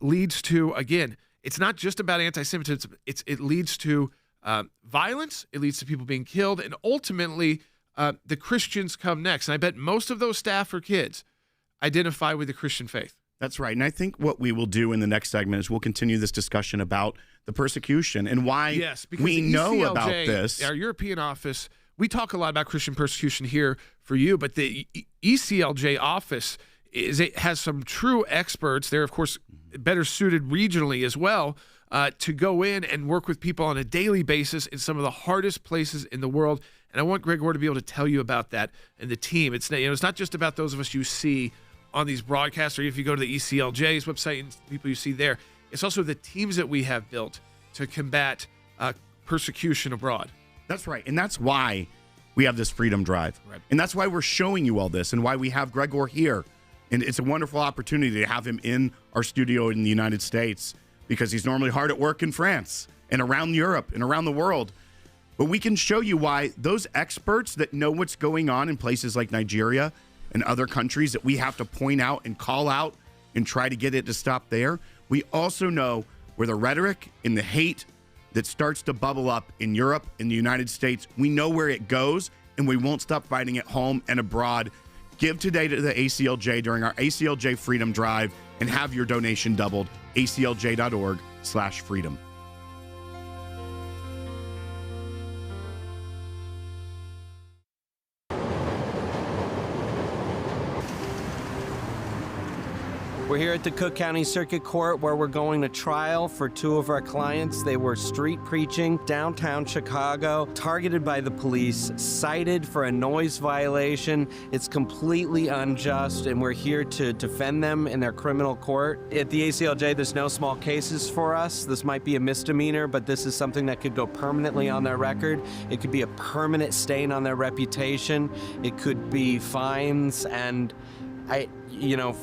leads to, again, it's not just about anti-Semitism. It leads to violence. It leads to people being killed, and ultimately the Christians come next. And I bet most of those staffer kids identify with the Christian faith. That's right. And I think what we will do in the next segment is we'll continue this discussion about the persecution and why we know ACLJ, about this. Our European office, we talk a lot about Christian persecution here for you, but the ECLJ office has some true experts. They're, of course, better suited regionally as well to go in and work with people on a daily basis in some of the hardest places in the world. And I want Greg Orr to be able to tell you about that and the team. It's not just about those of us you see on these broadcasts, or if you go to the ECLJ's website and people you see there, it's also the teams that we have built to combat persecution abroad. That's right. And that's why we have this Freedom Drive. Right. And that's why we're showing you all this and why we have Greg Orr here. And it's a wonderful opportunity to have him in our studio in the United States because he's normally hard at work in France and around Europe and around the world. But we can show you why those experts that know what's going on in places like Nigeria and other countries that we have to point out and call out and try to get it to stop there. We also know where the rhetoric and the hate that starts to bubble up in Europe, in the United States, we know where it goes, and we won't stop fighting at home and abroad. Give today to the ACLJ during our ACLJ Freedom Drive and have your donation doubled. aclj.org/freedom. We're here at the Cook County Circuit Court where we're going to trial for two of our clients. They were street preaching downtown Chicago, targeted by the police, cited for a noise violation. It's completely unjust, and we're here to defend them in their criminal court. At the ACLJ, there's no small cases for us. This might be a misdemeanor, but this is something that could go permanently on their record. It could be a permanent stain on their reputation. It could be fines, and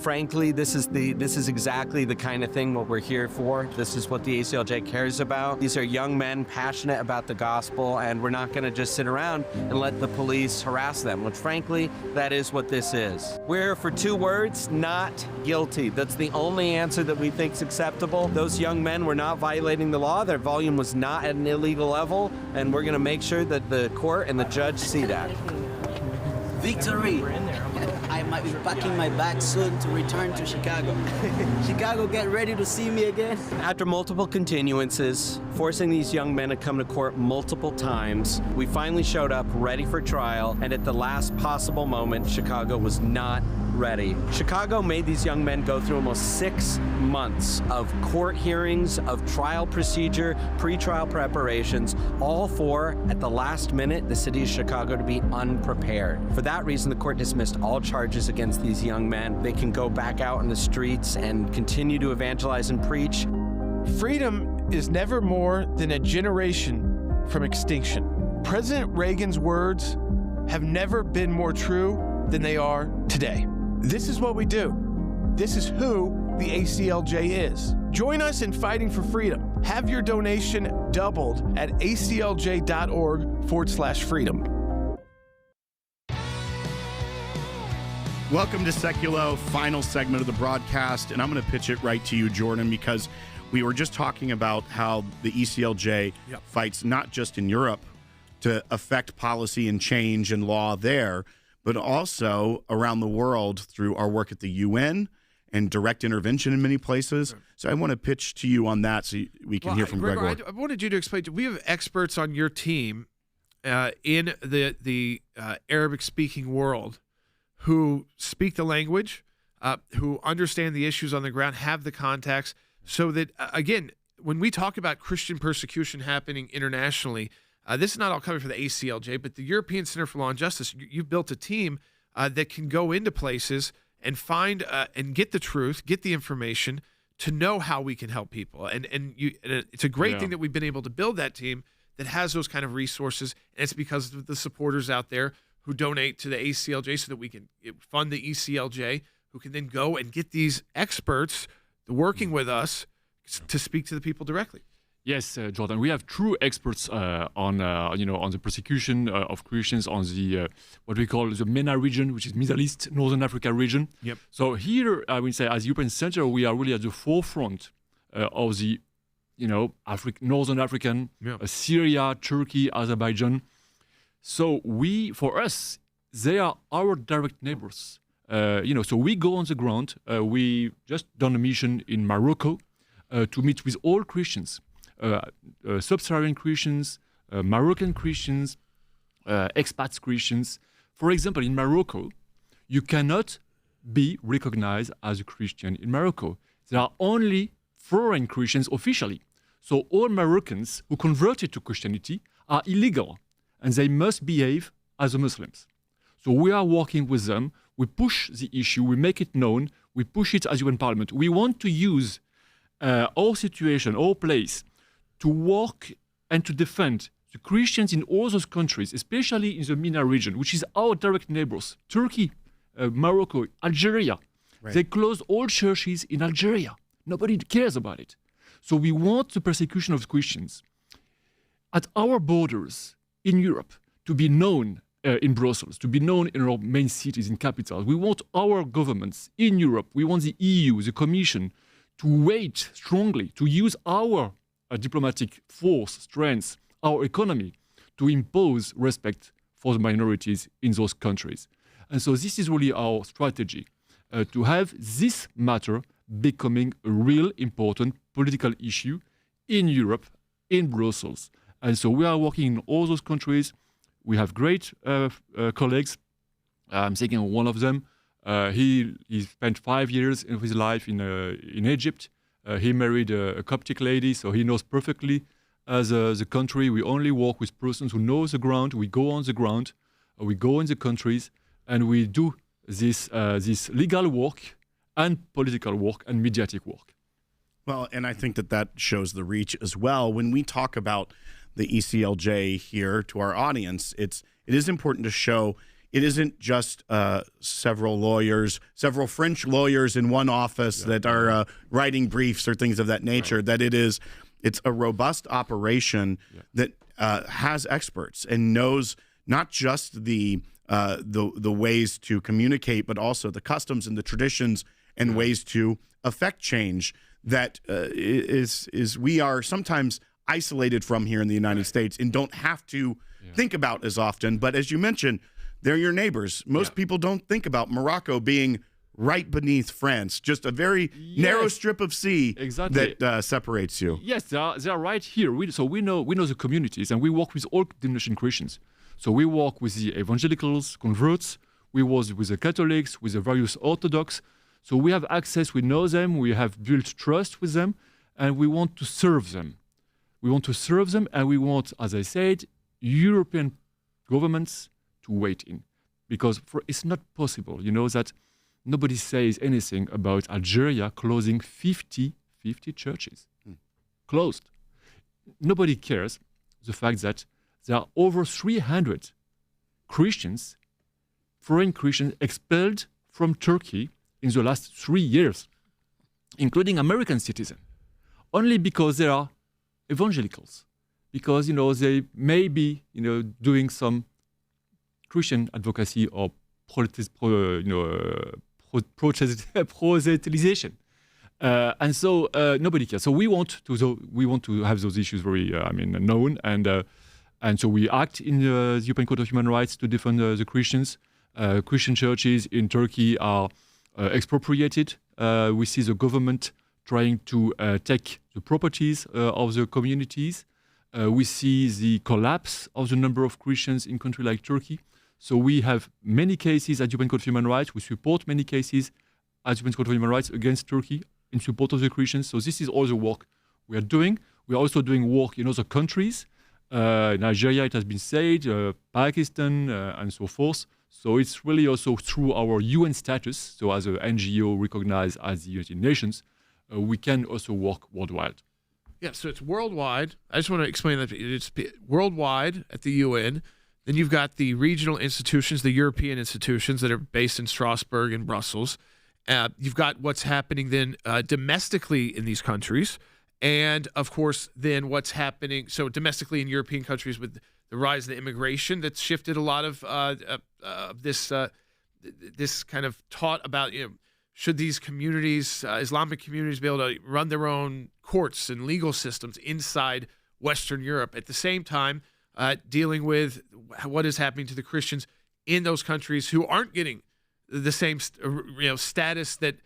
frankly, this is exactly the kind of thing what we're here for. This is what the ACLJ cares about. These are young men passionate about the gospel, and we're not going to just sit around and let the police harass them, which frankly, that is what this is. We're here for two words: not guilty. That's the only answer that we think is acceptable. Those young men were not violating the law. Their volume was not at an illegal level, and we're going to make sure that the court and the judge see that. Victory! I might be packing my bag soon to return to Chicago. Chicago, get ready to see me again. After multiple continuances, forcing these young men to come to court multiple times, we finally showed up ready for trial, and at the last possible moment, Chicago was not ready. Chicago made these young men go through almost 6 months of court hearings, of trial procedure, pre-trial preparations, all for, at the last minute, the city of Chicago to be unprepared. For that reason, the court dismissed all charges against these young men. They can go back out in the streets and continue to evangelize and preach. Freedom is never more than a generation from extinction. President Reagan's words have never been more true than they are today. This is what we do. This is who the ACLJ is. Join us in fighting for freedom. Have your donation doubled at aclj.org/freedom. Welcome to Sekulow, final segment of the broadcast, and I'm going to pitch it right to you, Jordan, because we were just talking about how the ECLJ fights not just in Europe to affect policy and change and law there, but also around the world through our work at the UN and direct intervention in many places. So I want to pitch to you on that so we can hear from Gregor. I wanted you to explain. We have experts on your team in the Arabic-speaking world who speak the language, who understand the issues on the ground, have the contacts, so that, again, when we talk about Christian persecution happening internationally, this is not all coming from the ACLJ, but the European Center for Law and Justice. You've built a team that can go into places and find and get the truth, get the information to know how we can help people. And it's a great thing that we've been able to build that team that has those kind of resources, and it's because of the supporters out there who donate to the ACLJ so that we can fund the ECLJ, who can then go and get these experts working with us to speak to the people directly. Yes, Jordan, we have true experts on the persecution of Christians on the what we call the MENA region, which is Middle East, Northern Africa region. Yep. So here, I would say, as European Center, we are really at the forefront of the, Northern African, Syria, Turkey, Azerbaijan. So for us, they are our direct neighbors. So we go on the ground. We just done a mission in Morocco to meet with all Christians. Sub-Saharan Christians, Moroccan Christians, expats Christians. For example, in Morocco, you cannot be recognized as a Christian in Morocco. There are only foreign Christians officially. So all Moroccans who converted to Christianity are illegal, and they must behave as Muslims. So we are working with them. We push the issue. We make it known. We push it as UN Parliament. We want to use our situation, our place, to work and to defend the Christians in all those countries, especially in the MENA region, which is our direct neighbors, Turkey, Morocco, Algeria. Right. They closed all churches in Algeria. Nobody cares about it. So we want the persecution of Christians at our borders in Europe to be known in Brussels, to be known in our main cities, in capitals. We want our governments in Europe, we want the EU, the Commission, to wait strongly, to use our diplomatic force, strength, our economy, to impose respect for the minorities in those countries. And so this is really our strategy, to have this matter becoming a real important political issue in Europe, in Brussels. And so we are working in all those countries. We have great colleagues. I'm thinking of one of them. He spent 5 years of his life in Egypt. He married a Coptic lady, so he knows perfectly the country. We only work with persons who know the ground. We go on the ground, we go in the countries, and we do this legal work and political work and mediatic work. Well, and I think that shows the reach as well. When we talk about the ECLJ here to our audience, it is important to show it isn't just several French lawyers in one office that are writing briefs or things of that nature, right. That it's a robust operation that has experts and knows not just the ways to communicate, but also the customs and the traditions and ways to affect change that we are sometimes isolated from here in the United States and don't have to think about as often. But as you mentioned, they're your neighbors. Most people don't think about Morocco being right beneath France, just a very narrow strip of sea that separates you. Yes, they are right here. So we know the communities, and we work with all denomination Christians. So we work with the evangelicals, converts. We work with the Catholics, with the various Orthodox. So we have access. We know them. We have built trust with them, and we want to serve them. We want to serve them, and we want, as I said, European governments to wait in, because it's not possible, that nobody says anything about Algeria closing 50 churches. Closed. nobody cares the fact that there are over 300 Christians, foreign Christians, expelled from Turkey in the last 3 years, including American citizens, only because they are evangelicals, because they may be doing some Christian advocacy or proselytization, and so nobody cares. So we want to have those issues very known, and so we act in the European Court of Human Rights to defend the Christians. Christian churches in Turkey are expropriated. We see the government trying to take the properties of the communities. We see the collapse of the number of Christians in countries like Turkey. So we have many cases at European Court of Human Rights. We support many cases at European Court of Human Rights against Turkey in support of the Christians. So this is all the work we are doing. We are also doing work in other countries. Nigeria, it has been said, Pakistan, and so forth. So it's really also through our UN status, so as an NGO recognized as the United Nations, we can also work worldwide. Yeah, so it's worldwide. I just want to explain that it's worldwide at the UN. Then you've got the regional institutions, the European institutions that are based in Strasbourg and Brussels. You've got what's happening then domestically in these countries. And, of course, then what's happening, so domestically in European countries with the rise of the immigration that's shifted a lot of this kind of thought about, should these communities, Islamic communities, be able to run their own courts and legal systems inside Western Europe, at the same time dealing with what is happening to the Christians in those countries who aren't getting the same status that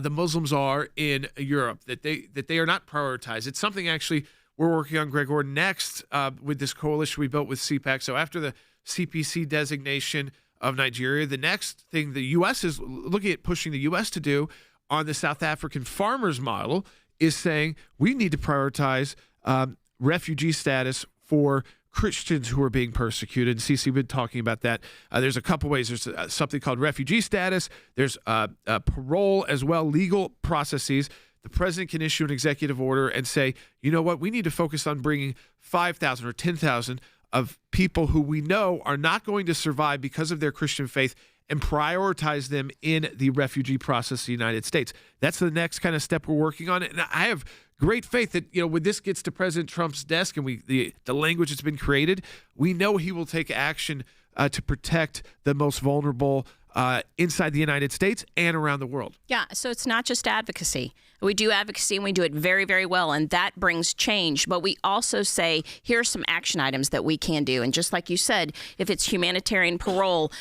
the Muslims are in Europe, that they are not prioritized. It's something actually we're working on, Gregor, next with this coalition we built with CPAC. So after the CPC designation of Nigeria, the next thing the U.S. is looking at pushing the U.S. to do on the South African farmers model is saying we need to prioritize refugee status for Christians who are being persecuted. And CeCe, we've been talking about that. There's a couple ways. There's something called refugee status. There's parole as well, legal processes. The president can issue an executive order and say, you know what, we need to focus on bringing 5,000 or 10,000 of people who we know are not going to survive because of their Christian faith and prioritize them in the refugee process of the United States. That's the next kind of step we're working on. And I have great faith that, when this gets to President Trump's desk and the language that's been created, we know he will take action to protect the most vulnerable inside the United States and around the world. Yeah, so it's not just advocacy. We do advocacy and we do it very, very well, and that brings change. But we also say, here are some action items that we can do. And just like you said, if it's humanitarian parole,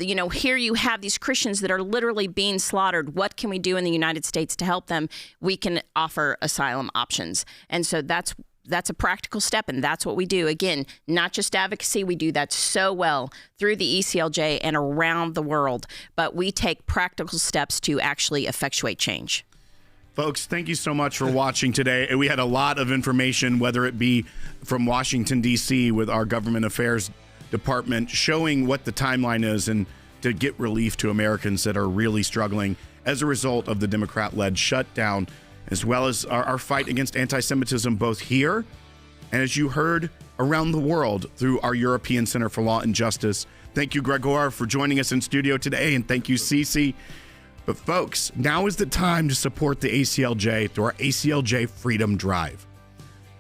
here you have these Christians that are literally being slaughtered. What can we do in the United States to help them? We can offer asylum options. And so that's a practical step, and that's what we do. Again, not just advocacy. We do that so well through the ACLJ and around the world, but we take practical steps to actually effectuate change. Folks, thank you so much for watching today. We had a lot of information, whether it be from Washington, D.C. with our government affairs department showing what the timeline is and to get relief to Americans that are really struggling as a result of the Democrat-led shutdown, as well as our fight against anti-Semitism both here and, as you heard, around the world through our European Center for Law and Justice. Thank you, Gregor, for joining us in studio today, and thank you, CeCe. But folks, now is the time to support the ACLJ through our ACLJ Freedom Drive.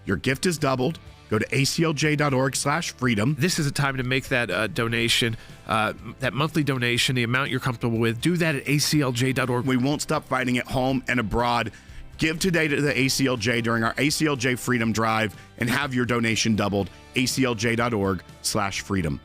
Your gift is doubled. Go to aclj.org/freedom. This is a time to make that donation, that monthly donation, the amount you're comfortable with. Do that at aclj.org. We won't stop fighting at home and abroad. Give today to the ACLJ during our ACLJ Freedom Drive and have your donation doubled. aclj.org/freedom.